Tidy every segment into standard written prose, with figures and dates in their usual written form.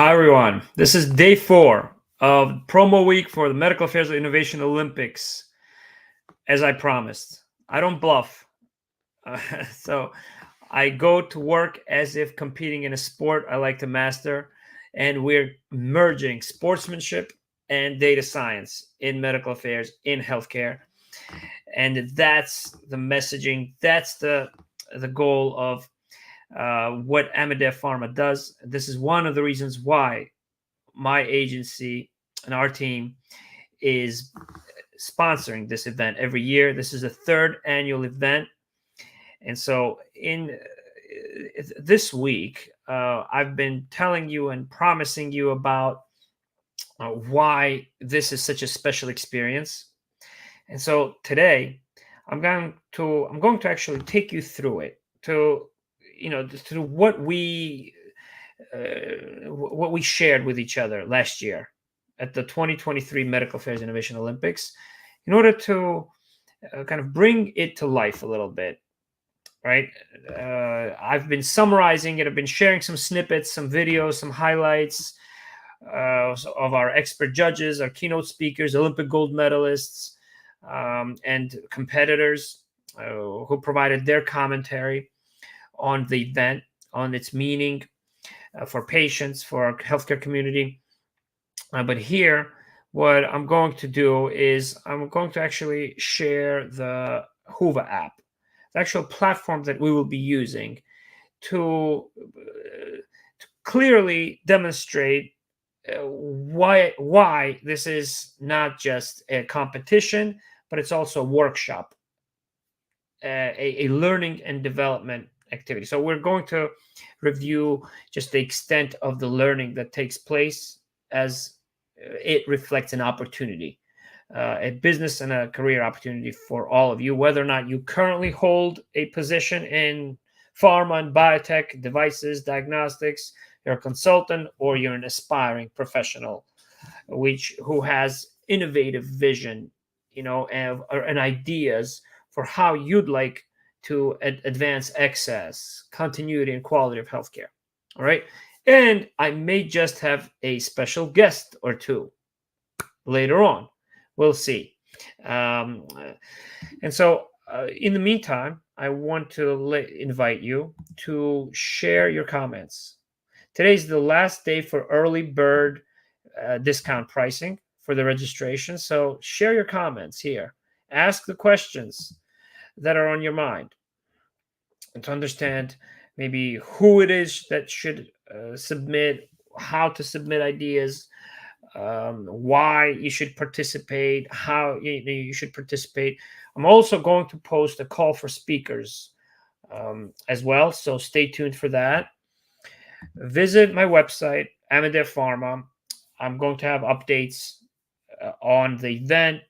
Hi, everyone. This is day 4 of promo week for the Medical Affairs of Innovation Olympics. As I promised, I don't bluff. So I go to work as if competing in a sport I like to master, and we're merging sportsmanship and data science in medical affairs, in healthcare. And that's the messaging. That's the goal of what Amadev Pharma does. This is one of the reasons why my agency and our team is sponsoring this event every year. This is the third annual event. And so in this week, I've been telling you and promising you about why this is such a special experience. And so today I'm going to actually take you through it to what we shared with each other last year at the 2023 Medical Affairs Innovation Olympics in order to kind of bring it to life a little bit, right? I've been summarizing it. I've been sharing some snippets, some videos, some highlights of our expert judges, our keynote speakers, Olympic gold medalists, and competitors who provided their commentary on the event, on its meaning, for patients, for our healthcare community. But here, what I'm going to do is I'm going to actually share the Hoover app, the actual platform that we will be using to clearly demonstrate why this is not just a competition, but it's also a workshop, a learning and development activity. So we're going to review just the extent of the learning that takes place as it reflects an opportunity, a business and a career opportunity for all of you, whether or not you currently hold a position in pharma and biotech, devices, diagnostics, you're a consultant, or you're an aspiring professional, who has innovative vision, and ideas for how you'd like to advance access, continuity, and quality of healthcare. All right. And I may just have a special guest or two later on. We'll see. And so, in the meantime, I want to invite you to share your comments. Today's the last day for early bird discount pricing for the registration. So share your comments here. Ask the questions that are on your mind, and to understand maybe who it is that should submit, how to submit ideas, why you should participate, how you should participate. I'm also going to post a call for speakers as well, so stay tuned for that. Visit my website, Amadev Pharma. I'm going to have updates on the event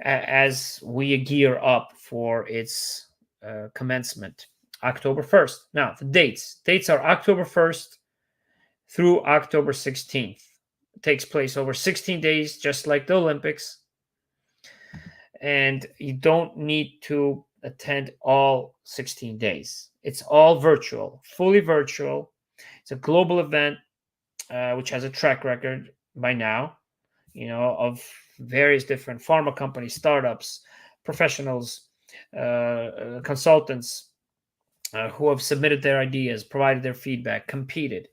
as we gear up for its commencement, October 1st. Now, the dates are October 1st through October 16th. It takes place over 16 days, just like the Olympics. And you don't need to attend all 16 days. It's all virtual, fully virtual. It's a global event, which has a track record by now, of various different pharma companies, startups, professionals, consultants who have submitted their ideas, provided their feedback, competed,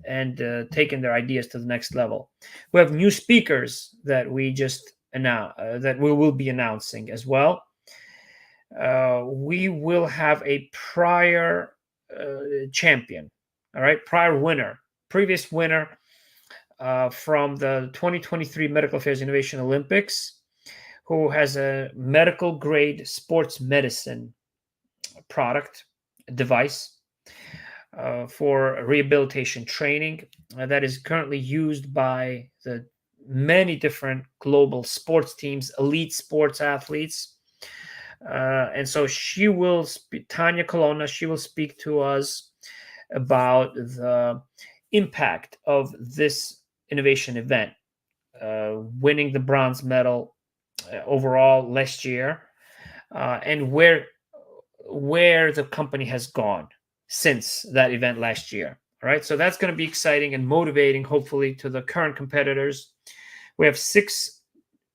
and taken their ideas to the next level. We have new speakers that we just announced, that we will be announcing as well. We will have a prior champion, all right, prior winner, previous winner from the 2023 Medical Affairs Innovation Olympics, who has a medical grade sports medicine product, device for rehabilitation training that is currently used by the many different global sports teams, elite sports athletes. And so she will Tanya Colonna, she will speak to us about the impact of this innovation event, winning the bronze medal overall last year, and where the company has gone since that event last year. All right, so that's going to be exciting and motivating, hopefully, to the current competitors. We have 6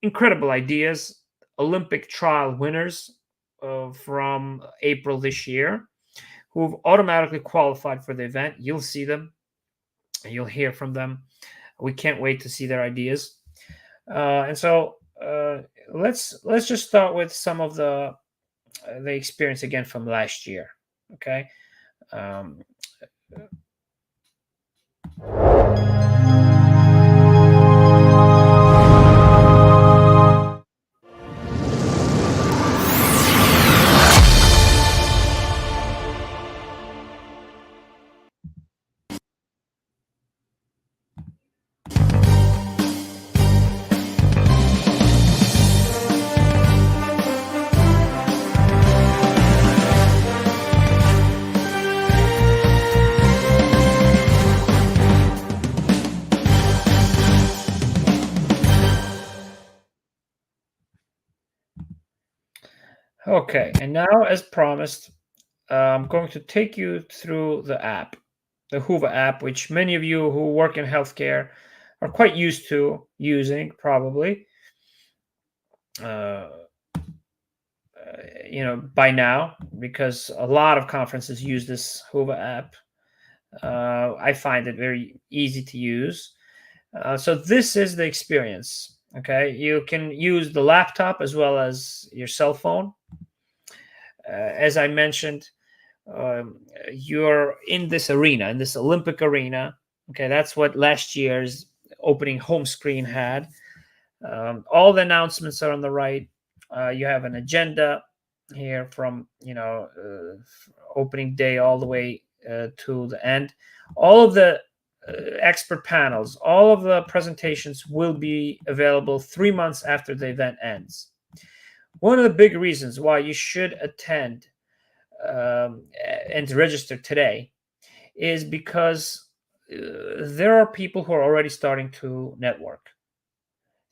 incredible ideas, Olympic trial winners from April this year, who've automatically qualified for the event. You'll see them and you'll hear from them. We can't wait to see their ideas. And so let's just start with some of the experience again from last year. Okay. Um, okay, and now, as promised, I'm going to take you through the app, the Hoover app, which many of you who work in healthcare are quite used to using, probably. Uh, by now, because a lot of conferences use this Hoover app. I find it very easy to use. So this is the experience. Okay, you can use the laptop as well as your cell phone. As I mentioned, you're in this arena, in this Olympic arena. Okay, that's what last year's opening home screen had. All the announcements are on the right. You have an agenda here from opening day all the way to the end. All of the expert panels, all of the presentations will be available 3 months after the event ends. One of the big reasons why you should attend and register today is because there are people who are already starting to network.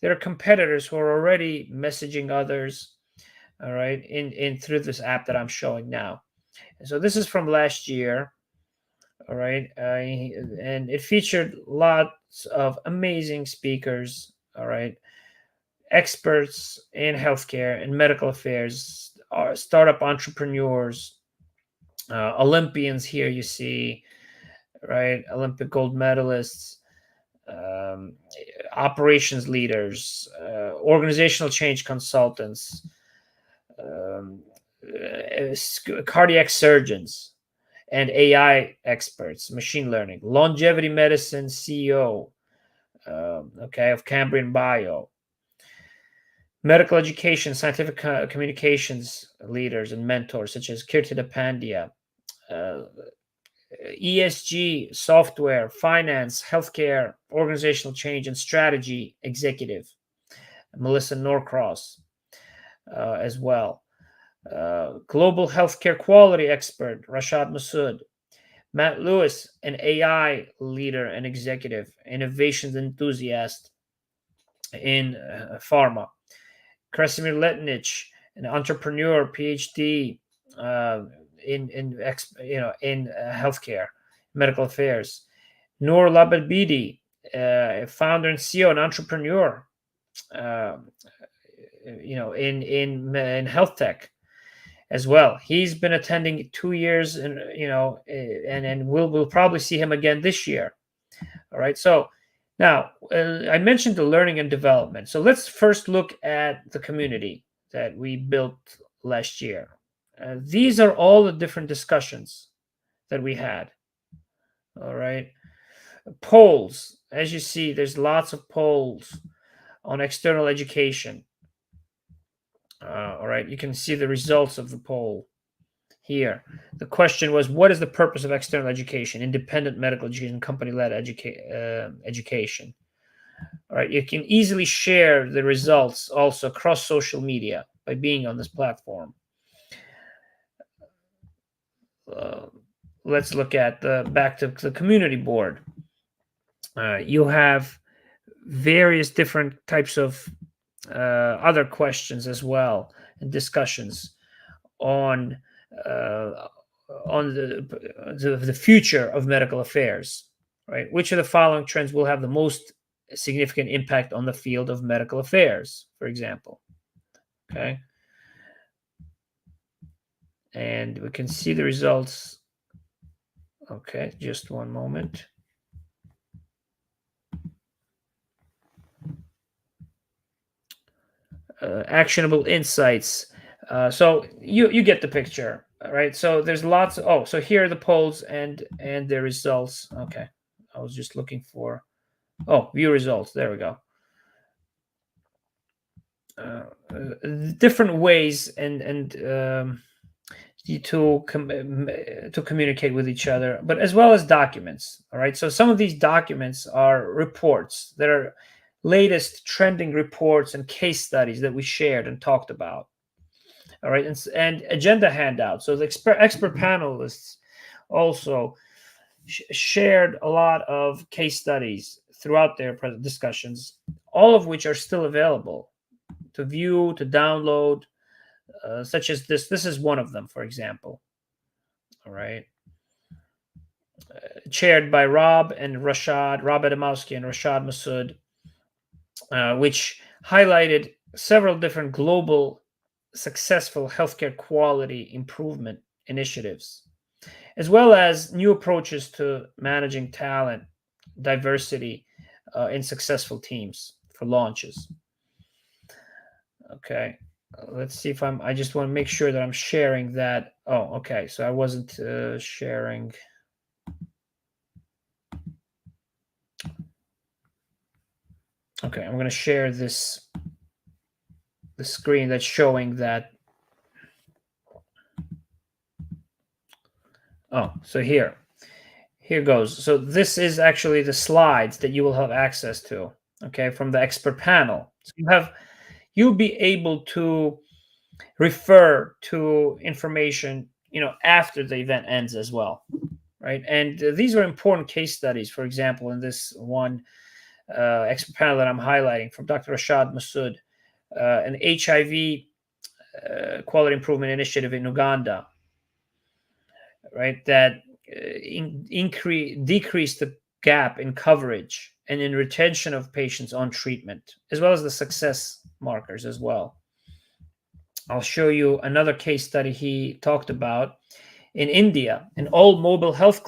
There are competitors who are already messaging others, all right, in through this app that I'm showing now. And so this is from last year, all right, and it featured lots of amazing speakers, all right, experts in healthcare and medical affairs, startup entrepreneurs, Olympians. Here you see, right, Olympic gold medalists, um, operations leaders, organizational change consultants, cardiac surgeons, and AI experts, machine learning, longevity medicine CEO, of Cambrian Bio, medical education, scientific communications leaders and mentors such as Kirti Pandya, ESG, software, finance, healthcare, organizational change, and strategy executive, Melissa Norcross, as well. Global healthcare quality expert, Rashad Massoud. Matt Lewis, an AI leader and executive, innovations enthusiast in pharma. Krasimir Letnich, an entrepreneur, PhD in healthcare, medical affairs. Noor Lababidi, founder and CEO and entrepreneur, in health tech as well. He's been attending 2 years, and we'll probably see him again this year. All right. So now I mentioned the learning and development. So let's first look at the community that we built last year. These are all the different discussions that we had. All right. Polls. As you see, there's lots of polls on external education. All right. You can see the results of the poll here. The question was, what is the purpose of external education, independent medical education, company-led education? All right. You can easily share the results also across social media by being on this platform. Let's look at back to the community board. You have various different types of other questions as well and discussions on on the future of medical affairs, right? Which of the following trends will have the most significant impact on the field of medical affairs, for example? Okay. And we can see the results. Okay, just one moment. Actionable insights. So you get the picture, right? So there's lots. So here are the polls and the results. Okay, I was just looking for. View results. There we go. Different ways and to communicate with each other, but as well as documents. All right. So some of these documents are reports that are latest trending reports and case studies that we shared and talked about. All right, and agenda handouts. So the expert panelists also shared a lot of case studies throughout their discussions, all of which are still available to view, to download, such as this. This is one of them, for example. All right. Chaired by Rob Adamowski and Rashad Massoud, which highlighted several different global successful healthcare quality improvement initiatives, as well as new approaches to managing talent, diversity in successful teams for launches. Okay, let's see if I just want to make sure that I'm sharing that. Oh, okay, so I wasn't sharing. Okay, I'm going to share the screen that's showing that. So here goes. So this is actually the slides that you will have access to, okay, from the expert panel. So you'll be able to refer to information, after the event ends as well, right? And these are important case studies. For example, in this one expert panel that I'm highlighting from Dr. Rashad Massoud, an HIV quality improvement initiative in Uganda, right, that decreased the gap in coverage and in retention of patients on treatment, as well as the success markers as well. I'll show you another case study he talked about in India, an all mobile health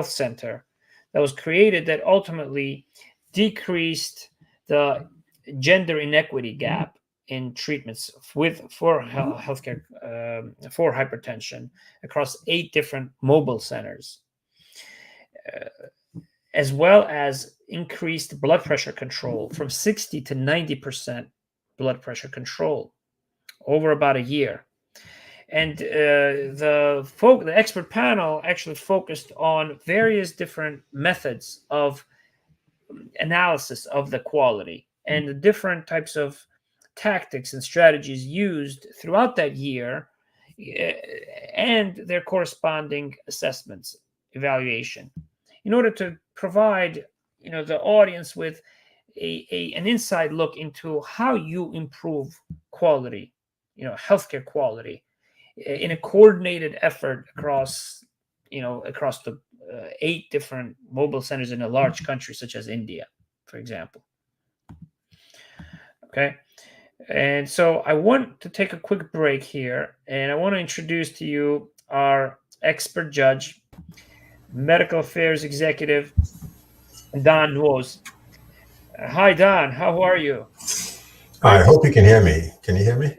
center that was created that ultimately decreased the gender inequity gap in treatments for healthcare for hypertension across 8 different mobile centers, as well as increased blood pressure control from 60 to 90% blood pressure control over about a year. And the expert panel actually focused on various different methods of analysis of the quality and the different types of tactics and strategies used throughout that year, and their corresponding assessments, evaluation, in order to provide the audience with an inside look into how you improve quality, healthcare quality, in a coordinated effort across the 8 different mobile centers in a large country such as India, for example. Okay. And so I want to take a quick break here, and I want to introduce to you our expert judge, medical affairs executive, Don Nuoz. Hi, Don. How are you? I hope you can hear me. Can you hear me?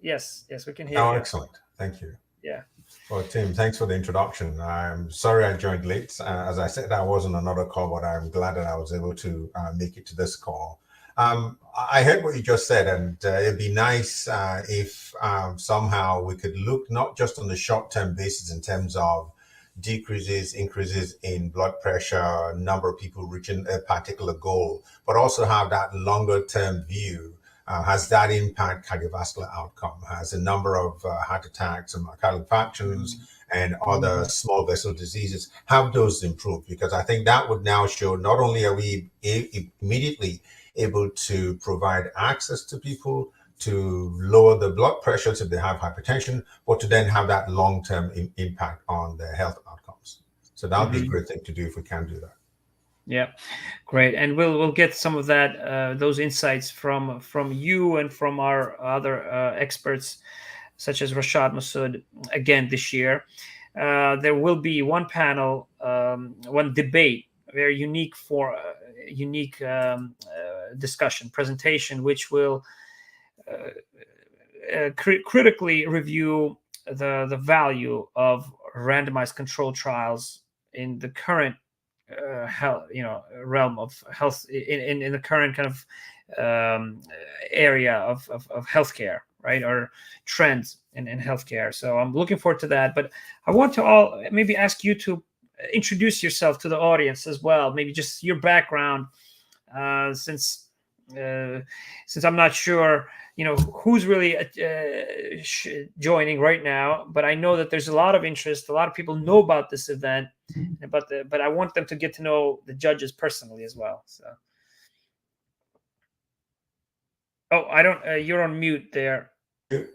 Yes, we can hear you. Excellent. Thank you. Yeah. Well, Tim, thanks for the introduction. I'm sorry I joined late. As I said, I was on another call, but I'm glad that I was able to make it to this call. I heard what you just said, and it'd be nice if somehow we could look not just on the short-term basis in terms of increases in blood pressure, number of people reaching a particular goal, but also have that longer-term view. Has that impact cardiovascular outcome? Has the number of heart attacks and myocardial infarctions and other small vessel diseases, have those improved? Because I think that would now show not only are we immediately able to provide access to people to lower the blood pressures if they have hypertension, but to then have that long-term impact on their health outcomes. So that would be a great thing to do if we can do that. Yeah, great. And we'll get some of that those insights from you and from our other experts, such as Rashad Massoud, again this year. There will be one panel, one debate, very unique for unique discussion presentation, which will critically review the value of randomized control trials in the current health, realm of health, in the current kind of area of healthcare, right, or trends in healthcare. So I'm looking forward to that. But I want to maybe ask you to introduce yourself to the audience as well. Maybe just your background, since I'm not sure, who's really joining right now. But I know that there's a lot of interest. A lot of people know about this event, but I want them to get to know the judges personally as well. So, I don't. You're on mute there.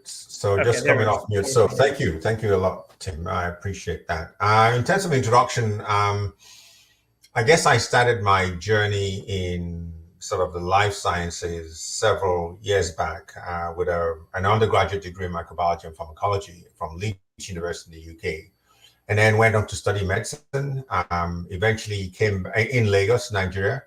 So just coming off mute. So thank you a lot, Tim. I appreciate that. In terms of introduction, I guess I started my journey in sort of the life sciences several years back with an undergraduate degree in microbiology and pharmacology from Leeds University in the UK, and then went on to study medicine. Eventually came in Lagos, Nigeria,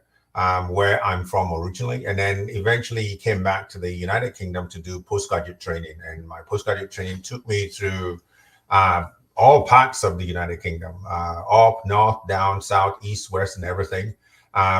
where I'm from originally, and then eventually came back to the United Kingdom to do postgraduate training. And my postgraduate training took me through all parts of the United Kingdom, up, north, down, south, east, west, and everything.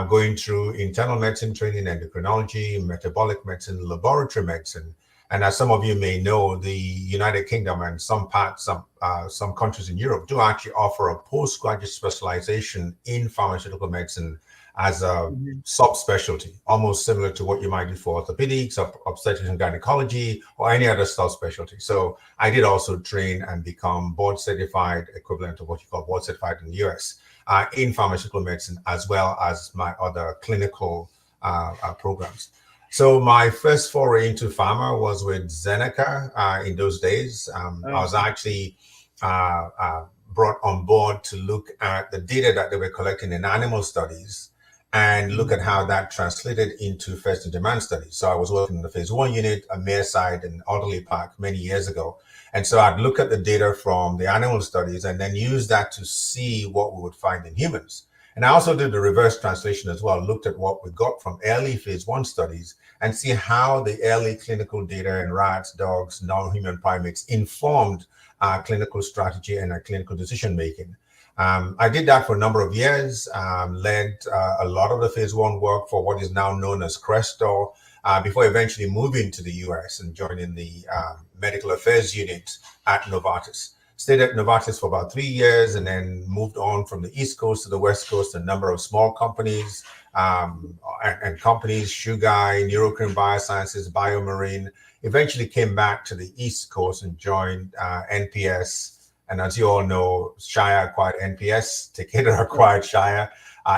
Going through internal medicine training, endocrinology, metabolic medicine, laboratory medicine. And as some of you may know, the United Kingdom and some countries in Europe do actually offer a postgraduate specialization in pharmaceutical medicine as a subspecialty, almost similar to what you might do for orthopedics, obstetrics and gynecology, or any other subspecialty. So I did also train and become board certified, equivalent of what you call board certified in the US, in pharmaceutical medicine, as well as my other clinical programs. So my first foray into pharma was with Zeneca in those days. I was actually brought on board to look at the data that they were collecting in animal studies and look at how that translated into first-in-demand studies. So I was working in the phase 1 unit, a Merside in Alderley Park many years ago. And so I'd look at the data from the animal studies and then use that to see what we would find in humans. And I also did the reverse translation as well, looked at what we got from early phase 1 studies and see how the early clinical data in rats, dogs, non-human primates informed our clinical strategy and our clinical decision-making. I did that for a number of years, led a lot of the phase 1 work for what is now known as Crestor, before eventually moving to the US and joining the medical affairs unit at Novartis. Stayed at Novartis for about 3 years and then moved on from the East Coast to the West Coast, a number of small companies and companies, Chugai, Neurocrine Biosciences, BioMarine. Eventually came back to the East Coast and joined NPS. And as you all know, Shire acquired NPS, Takeda acquired Shire,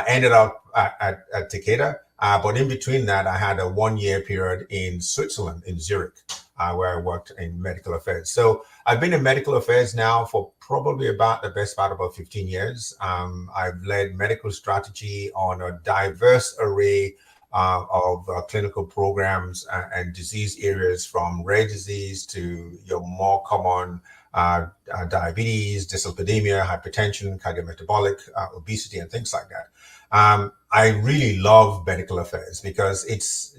ended up at Takeda. But in between that, I had a 1-year period in Switzerland, in Zurich, where I worked in medical affairs. So I've been in medical affairs now for probably about the best part of about 15 years. I've led medical strategy on a diverse array of clinical programs and disease areas, from rare disease to your more common diabetes, dyslipidemia, hypertension, cardiometabolic, obesity, and things like that. I really love medical affairs because it's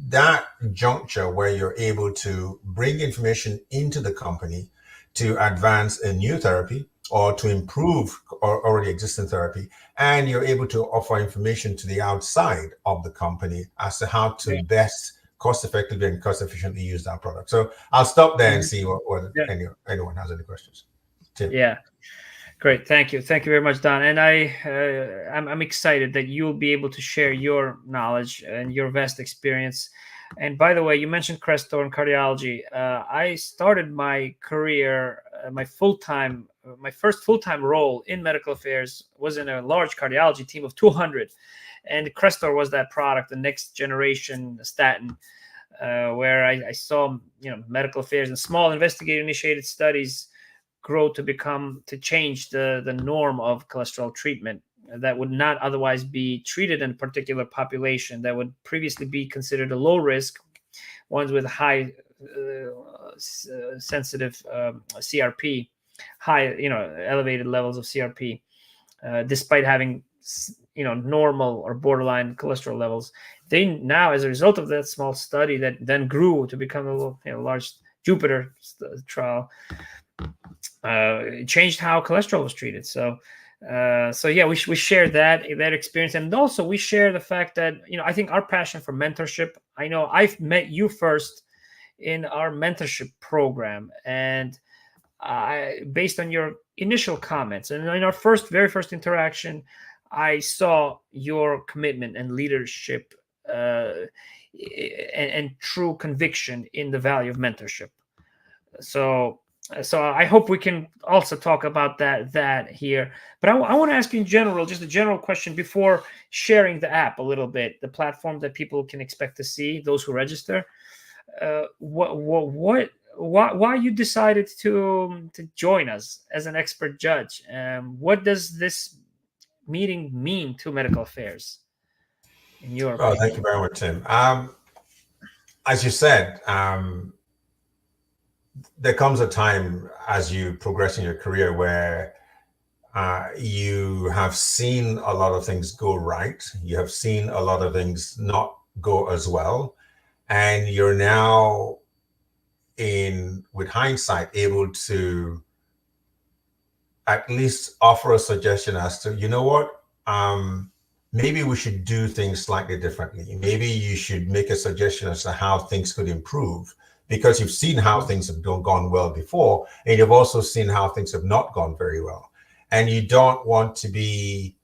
that juncture where you're able to bring information into the company to advance a new therapy or to improve already existing therapy, and you're able to offer information to the outside of the company as to how to best cost effectively and cost efficiently use that product. So I'll stop there and see what anyone has any questions. Tim. Yeah. Great, thank you very much, Don. And I'm excited that you'll be able to share your knowledge and your vast experience. And by the way, you mentioned Crestor and cardiology. I started my career, my first full-time role in medical affairs was in a large cardiology team of 200, and Crestor was that product, the next generation statin. where I saw medical affairs and small investigator-initiated studies grow to change the norm of cholesterol treatment that would not otherwise be treated in a particular population that would previously be considered a low risk, ones with high sensitive CRP, high elevated levels of CRP, despite having normal or borderline cholesterol levels. They now, as a result of that small study that then grew to become a large Jupiter trial, changed how cholesterol was treated. So yeah, we share that experience, and also we share the fact that I think our passion for mentorship. I know I've met you first in our mentorship program, and based on your initial comments and in our very first interaction, I saw your commitment and leadership and true conviction in the value of mentorship. So I hope we can also talk about that here. But I want to ask you in general, just a general question before sharing the app a little bit, the platform that people can expect to see, those who register. Why you decided to join us as an expert judge? What does this meeting mean to medical affairs, in your opinion? Thank you very much, Tim. As you said, there comes a time as you progress in your career where you have seen a lot of things go right. You have seen a lot of things not go as well. And you're now, with hindsight, able to at least offer a suggestion as to, what, maybe we should do things slightly differently. Maybe you should make a suggestion as to how things could improve, because you've seen how things have gone well before, and you've also seen how things have not gone very well. And you don't want to be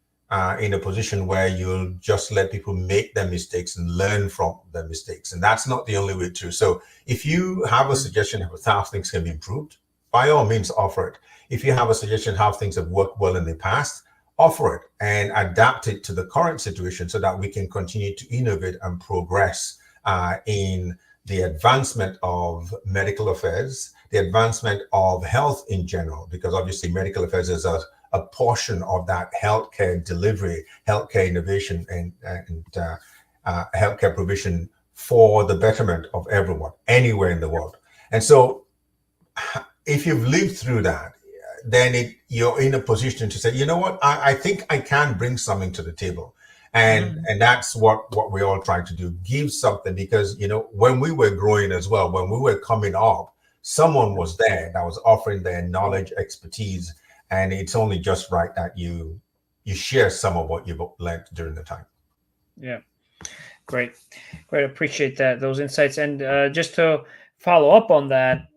in a position where you'll just let people make their mistakes and learn from their mistakes. And that's not the only way to. So if you have a suggestion of how things can be improved, by all means, offer it. If you have a suggestion how things have worked well in the past, offer it and adapt it to the current situation so that we can continue to innovate and progress in the advancement of medical affairs, the advancement of health in general, because obviously medical affairs is a portion of that healthcare delivery, healthcare innovation, and healthcare provision for the betterment of everyone, anywhere in the world. And so if you've lived through that, then you're in a position to say, you know what, I think I can bring something to the table. And that's what we're all trying to do, give something, because, when we were growing as well, when we were coming up, someone was there that was offering their knowledge, expertise, and it's only just right that you share some of what you've learned during the time. Yeah, great. Appreciate those insights. And just to follow up on that,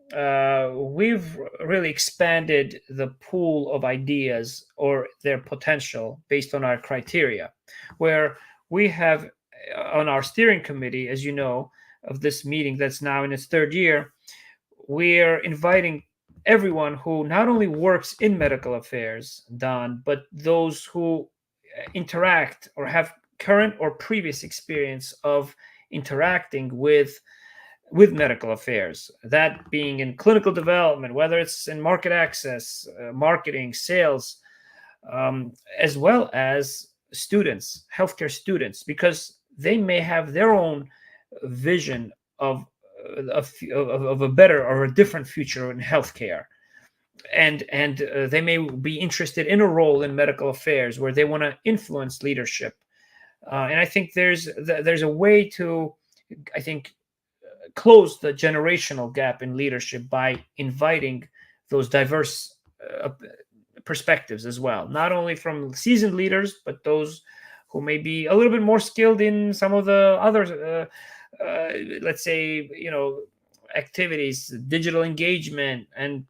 we've really expanded the pool of ideas or their potential based on our criteria, where we have on our steering committee, as you know, of this meeting that's now in its third year, we're inviting everyone who not only works in medical affairs, Don, but those who interact or have current or previous experience of interacting with medical affairs, that being in clinical development, whether it's in market access, marketing, sales, as well as students, healthcare students, because they may have their own vision of a better or a different future in healthcare, and they may be interested in a role in medical affairs where they want to influence leadership. And I think there's a way to, I think, close the generational gap in leadership by inviting those diverse perspectives as well, not only from seasoned leaders, but those who may be a little bit more skilled in some of the other, let's say, activities, digital engagement, and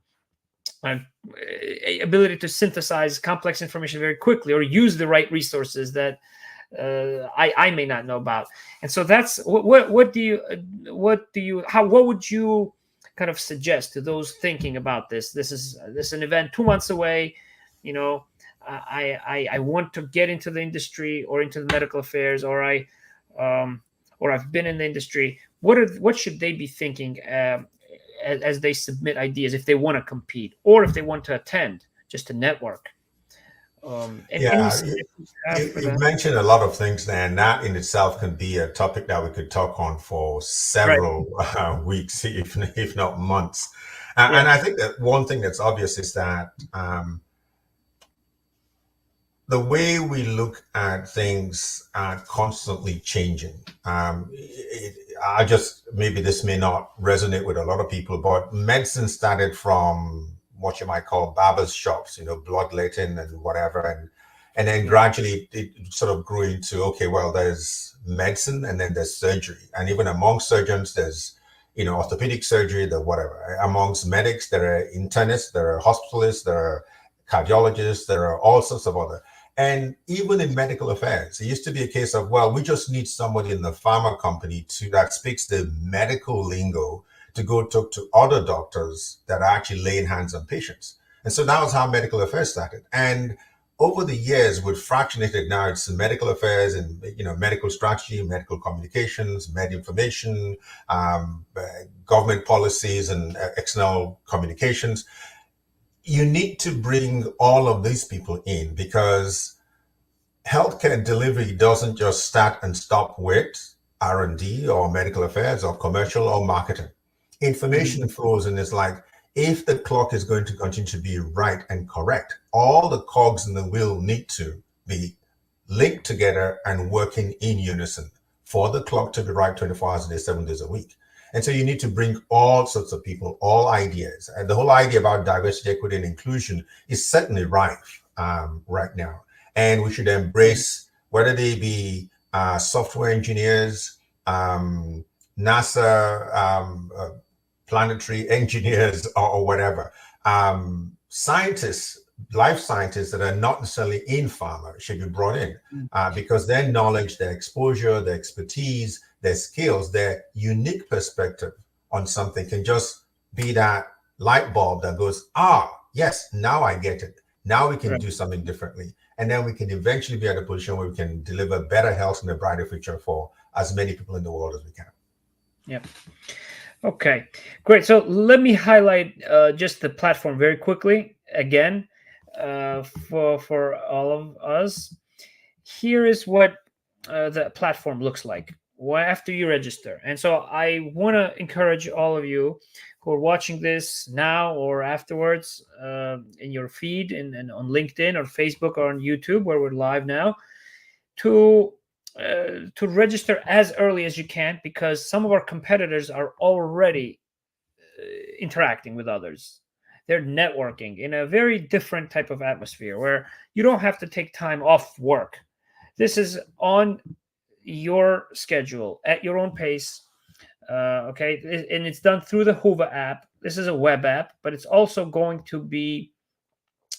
ability to synthesize complex information very quickly or use the right resources that I may not know about. And so that's what would you kind of suggest to those thinking about this? This is an event 2 months away. I want to get into the industry or into the medical affairs, or I've been in the industry. what should they be thinking as they submit ideas if they want to compete or if they want to attend just to network? Any Yeah, suggestions you have for you've that? mentioned a lot of things there, and that in itself can be a topic that we could talk on for Right. several weeks, if not months. Yeah. And I think that one thing that's obvious is that the way we look at things are constantly changing. I just, maybe this may not resonate with a lot of people, but medicine started from what you might call barber's shops, bloodletting and whatever. And then gradually it sort of grew into, okay, well, there's medicine and then there's surgery. And even among surgeons, there's, orthopedic surgery, the whatever. Amongst medics, there are internists, there are hospitalists, there are cardiologists, there are all sorts of other. And even in medical affairs, it used to be a case of, well, we just need somebody in the pharma company that speaks the medical lingo to go talk to other doctors that are actually laying hands on patients. And so that was how medical affairs started. And over the years, we've fractionated now. It's medical affairs and medical strategy, medical communications, med information, government policies, and external communications. You need to bring all of these people in because healthcare delivery doesn't just start and stop with R&D or medical affairs or commercial or marketing. Information flows, and it's like, if the clock is going to continue to be right and correct, all the cogs in the wheel need to be linked together and working in unison for the clock to be right 24 hours a day, 7 days a week. And so you need to bring all sorts of people, all ideas. And the whole idea about diversity, equity, and inclusion is certainly rife right now. And we should embrace, whether they be software engineers, NASA, planetary engineers, or whatever. Scientists, life scientists that are not necessarily in pharma should be brought in because their knowledge, their exposure, their expertise, their skills, their unique perspective on something can just be that light bulb that goes, yes, now I get it. Now we can do something differently. And then we can eventually be at a position where we can deliver better health and a brighter future for as many people in the world as we can. Yep. Okay, great. So let me highlight just the platform very quickly again for all of us. Here is what the platform looks like after you register. And so I want to encourage all of you who are watching this now or afterwards in your feed and on LinkedIn or Facebook or on YouTube, where we're live now, to register as early as you can, because some of our competitors are already interacting with others. They're networking in a very different type of atmosphere where you don't have to take time off work. This is on your schedule at your own pace. Okay, and it's done through the Whova app. This is a web app, but it's also going to be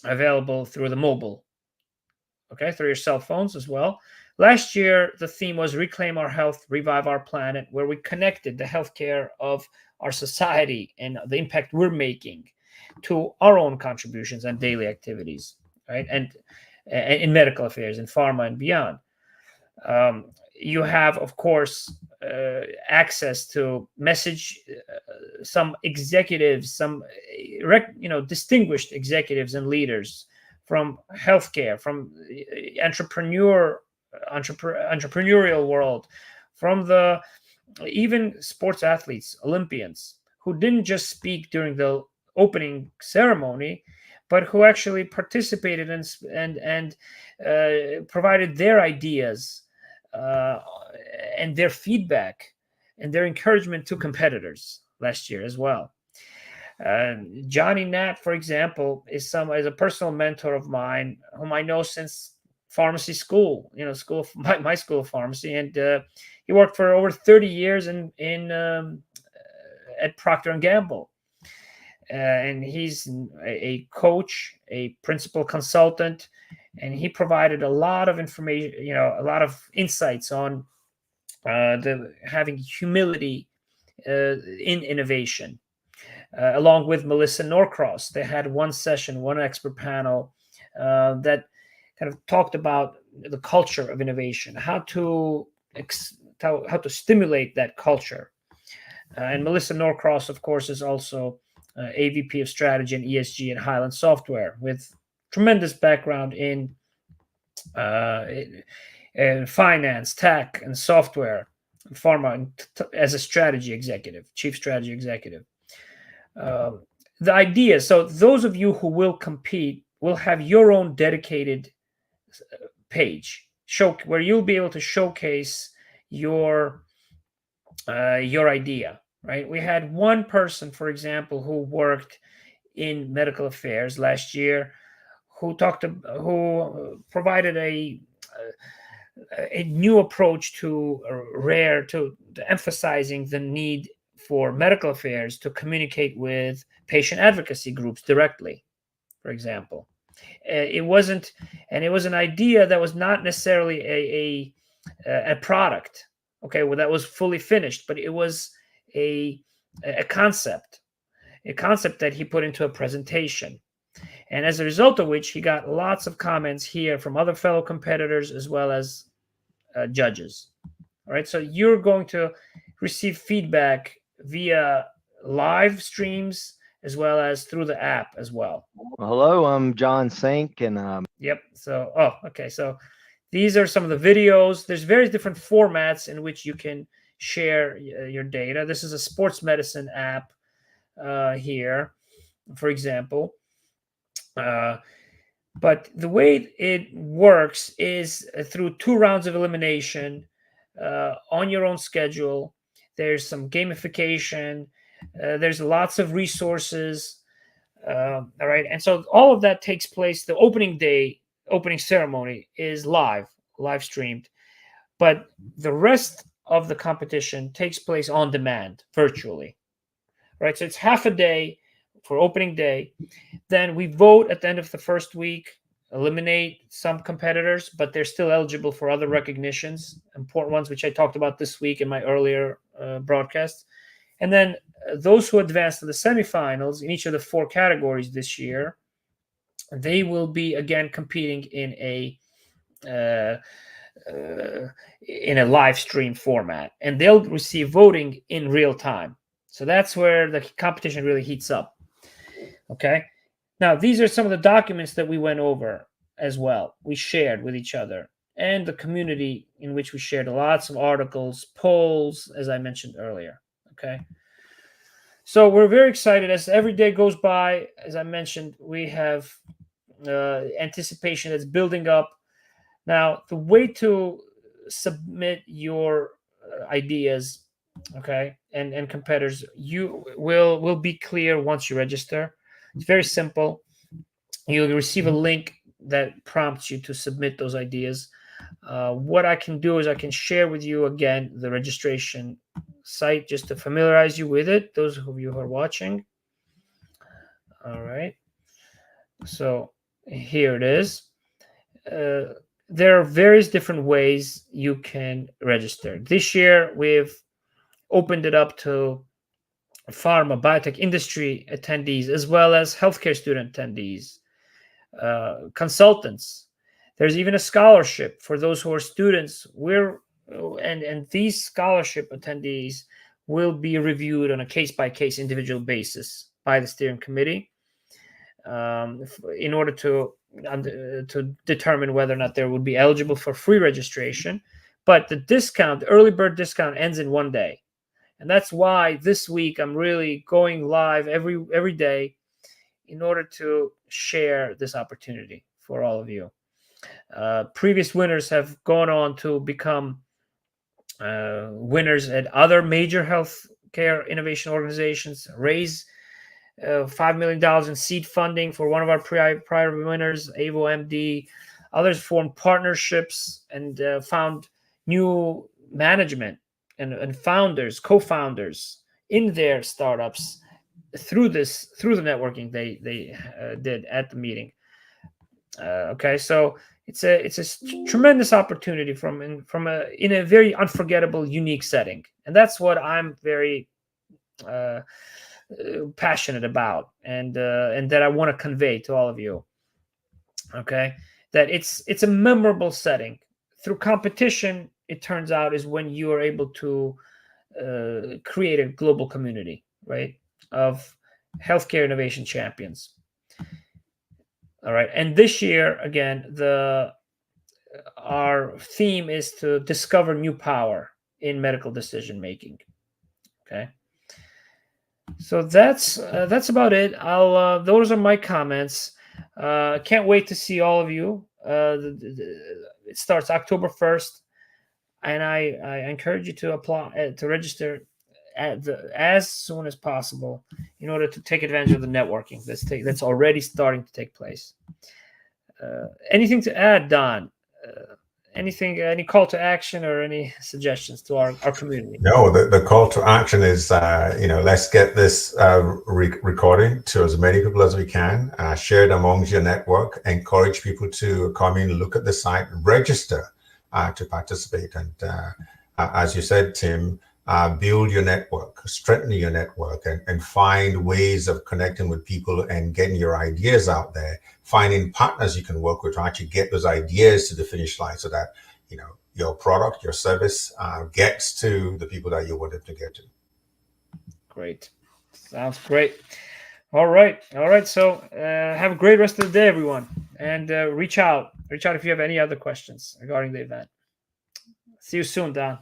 available through the mobile. Okay, through your cell phones as well. Last year, the theme was Reclaim Our Health, Revive Our Planet, where we connected the healthcare of our society and the impact we're making to our own contributions and daily activities, right? And in medical affairs, in pharma and beyond. You have, of course, access to message some executives, some distinguished executives and leaders from healthcare, from entrepreneurial world, from the even sports athletes, Olympians, who didn't just speak during the opening ceremony, but who actually participated and provided their ideas and their feedback and their encouragement to competitors last year as well. Johnny Knapp, for example, is a personal mentor of mine, whom I know since pharmacy school, my school of pharmacy, and he worked for over 30 years at Procter & Gamble. And he's a coach, a principal consultant, and he provided a lot of information, a lot of insights on having humility in innovation. Along with Melissa Norcross, they had one session, one expert panel that kind of talked about the culture of innovation, how to stimulate that culture. And Melissa Norcross, of course, is also AVP of Strategy and ESG at Highland Software, with tremendous background in finance, tech, and software, and pharma, as a strategy executive, chief strategy executive. The idea, so those of you who will compete will have your own dedicated page where you'll be able to showcase your idea, right? We had one person, for example, who worked in medical affairs last year, who provided a new approach to emphasizing the need for medical affairs to communicate with patient advocacy groups directly, for example. It was an idea that was not necessarily a product, okay, well, that was fully finished, but it was a concept that he put into a presentation. And as a result of which, he got lots of comments here from other fellow competitors as well as judges. All right, so you're going to receive feedback via live streams as well as through the app as well. Hello, I'm John Sink, and yep. So, okay. So these are some of the videos. There's various different formats in which you can share your data. This is a sports medicine app here, for example. But the way it works is through 2 rounds of elimination on your own schedule. There's some gamification. There's lots of resources. All right. And so all of that takes place. The opening ceremony is live streamed. But the rest of the competition takes place on demand, virtually. Right. So it's half a day for opening day. Then we vote at the end of the first week, eliminate some competitors, but they're still eligible for other recognitions, important ones, which I talked about this week in my earlier broadcast. And then those who advance to the semifinals in each of the 4 categories this year, they will be again competing in a live stream format, and they'll receive voting in real time. So that's where the competition really heats up. Okay. Now, these are some of the documents that we went over as well. We shared with each other and the community, in which we shared lots of articles, polls, as I mentioned earlier. Okay. So we're very excited as every day goes by. As I mentioned, we have anticipation that's building up. Now, the way to submit your ideas, okay, and competitors, you will be clear once you register. It's very simple. You'll receive a link that prompts you to submit those ideas. What I can do is I can share with you again the registration site just to familiarize you with it, those of you who are watching. All right. So here it is. There are various different ways you can register. This year, we've opened it up to pharma, biotech industry attendees, as well as healthcare student attendees, consultants. There's even a scholarship for those who are students. And these scholarship attendees will be reviewed on a case-by-case individual basis by the steering committee in order to determine whether or not they would be eligible for free registration. But the early bird discount ends in 1 day. And that's why this week I'm really going live every day in order to share this opportunity for all of you. Previous winners have gone on to become winners at other major healthcare innovation organizations, raise $5 million in seed funding for one of our prior winners, AvoMD. Others formed partnerships and found new management and founders, co-founders in their startups through the networking they did at the meeting. Okay, so it's a tremendous opportunity in a very unforgettable, unique setting, and that's what I'm very passionate about, and that I want to convey to all of you. Okay, that it's a memorable setting. Through competition, it turns out, is when you are able to create a global community, right, of healthcare innovation champions. All right, and this year again, our theme is to discover new power in medical decision making. Okay, so that's about it. Those are my comments. Can't wait to see all of you. It starts October 1st, and I encourage you to apply to register as soon as possible in order to take advantage of the networking that's already starting to take place. Anything to add, Don? Any call to action or any suggestions to our community? No, the call to action is, let's get this recording to as many people as we can, share it amongst your network, encourage people to come in, look at the site, register to participate. And as you said, Tim, build your network, strengthen your network, and find ways of connecting with people and getting your ideas out there, finding partners you can work with to actually get those ideas to the finish line so that, your product, your service gets to the people that you want it to get to. Great. Sounds great. All right. So have a great rest of the day, everyone. And reach out if you have any other questions regarding the event. See you soon, Don.